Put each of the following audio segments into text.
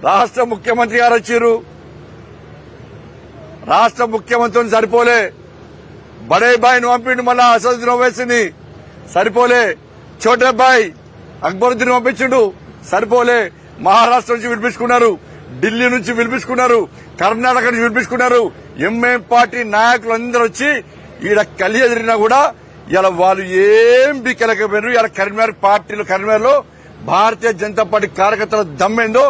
రాష్ట్ర ముఖ్యమంత్రి గారు వచ్చారు. రాష్ట్ర ముఖ్యమంత్రిని సరిపోలే, బడే బాయ్ని పంపిండు, మళ్ళా అసదుద్దీన్ ఓవైసీని సరిపోలే, చోటే బాయ్ అక్బరుద్దీన్ పంపించిండు సరిపోలే. మహారాష్ట్ర నుంచి వినిపించుకున్నారు, ఢిల్లీ నుంచి వినిపించుకున్నారు, కర్ణాటక నుంచి వినిపించుకున్నారు. ఎంఐఎం పార్టీ నాయకులు అందరూ వచ్చి ఈడ కలి ఎదిరినా కూడా ఇలా వాళ్ళు ఏం బీకెలకపోయినారు. ఇలా కరీంనగర్లో భారతీయ జనతా పార్టీ కార్యకర్తల దమ్మేందో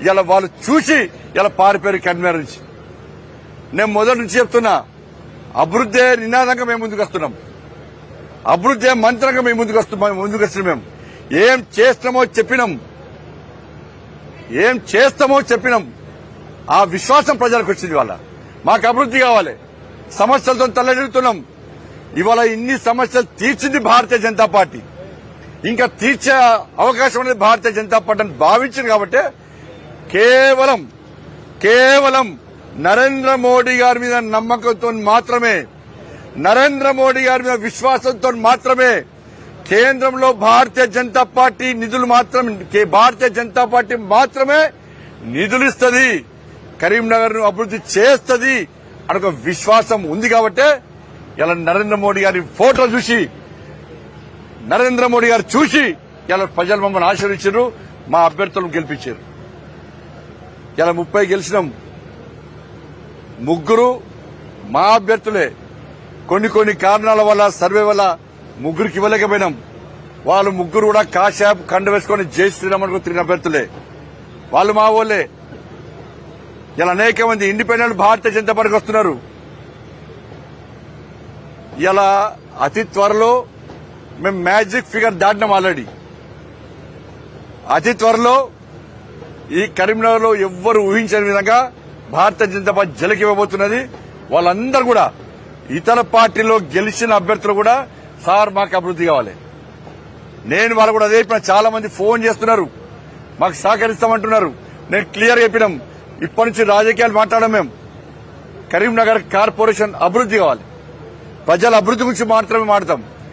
ఇలా వాళ్ళు చూసి ఇలా పారిపోయారు కరీంనగర్ నుంచి. నేను మొదటి నుంచి చెప్తున్నా, అభివృద్ధి నినాదంగా మేము ముందుకు వస్తున్నాం, అభివృద్ధి మంత్రంగా మేము ముందుకు వస్తున్నాం. మేము ఏం చేస్తామో చెప్పినాం. ఆ విశ్వాసం ప్రజలకు వచ్చింది. వాళ్ళ మాకు అభివృద్ధి కావాలి, సమస్యలతో తల్లడిల్లుతున్నాం. ఇవాళ ఇన్ని సమస్యలు తీర్చింది భారతీయ జనతా పార్టీ, ఇంకా తీర్చే అవకాశం అనేది భారతీయ జనతా పార్టీ అని భావించింది. కాబట్టి కేవలం నరేంద్ర మోడీ గారి మీద నమ్మకంతో మాత్రమే, నరేంద్ర మోడీ గారి మీద విశ్వాసంతో మాత్రమే కేంద్రంలో భారతీయ జనతా పార్టీ మాత్రమే నిధులు ఇస్తుంది, కరీంనగర్ ను అభివృద్ధి చేస్తుంది అని ఒక విశ్వాసం ఉంది. కాబట్టి ఇలా నరేంద్ర మోడీ గారి ఫోటో చూసి, నరేంద్ర మోడీ గారు చూసి ఇలా ప్రజలు మమ్మల్ని ఆశీర్వదించారు, మా అభ్యర్థులను గెలిపించారు. ఇలా 30 గెలిచినాం, 3 మా అభ్యర్థులే. కొన్ని కారణాల వల్ల, సర్వే వల్ల 3కి ఇవ్వలేకపోయినాం. వాళ్ళు 3 కూడా కాశాప్ కండ వేసుకుని జై శ్రీరామ్ అనుకుని తిరిగిన అభ్యర్థులే, వాళ్ళు మా వాళ్ళే. ఇలా అనేక మంది ఇండిపెండెంట్ భారతీయ జనతా పార్టీకి వస్తున్నారు. ఇలా అతి త్వరలో మేము మ్యాజిక్ ఫిగర్ దాటినాం ఆల్రెడీ. అతి త్వరలో ఈ కరీంనగర్ లో ఎవ్వరు ఊహించని విధంగా భారతీయ జనతా పార్టీ జలకివ్వబోతున్నది. వాళ్ళందరూ కూడా ఇతర పార్టీలో గెలిచిన అభ్యర్థులు కూడా సార్ మాకు అభివృద్ధి కావాలి. నేను వాళ్ళు కూడా అదే చెప్పిన. చాలా మంది ఫోన్ చేస్తున్నారు, మాకు సహకరిస్తామంటున్నారు. నేను క్లియర్ చెప్పినాం, ఇప్పటి నుంచి రాజకీయాలు మాట్లాడడం. మేము కరీంనగర్ కార్పొరేషన్ అభివృద్ధి కావాలి, ప్రజల అభివృద్ధి గురించి మాత్రమే మాట్లాడతాం.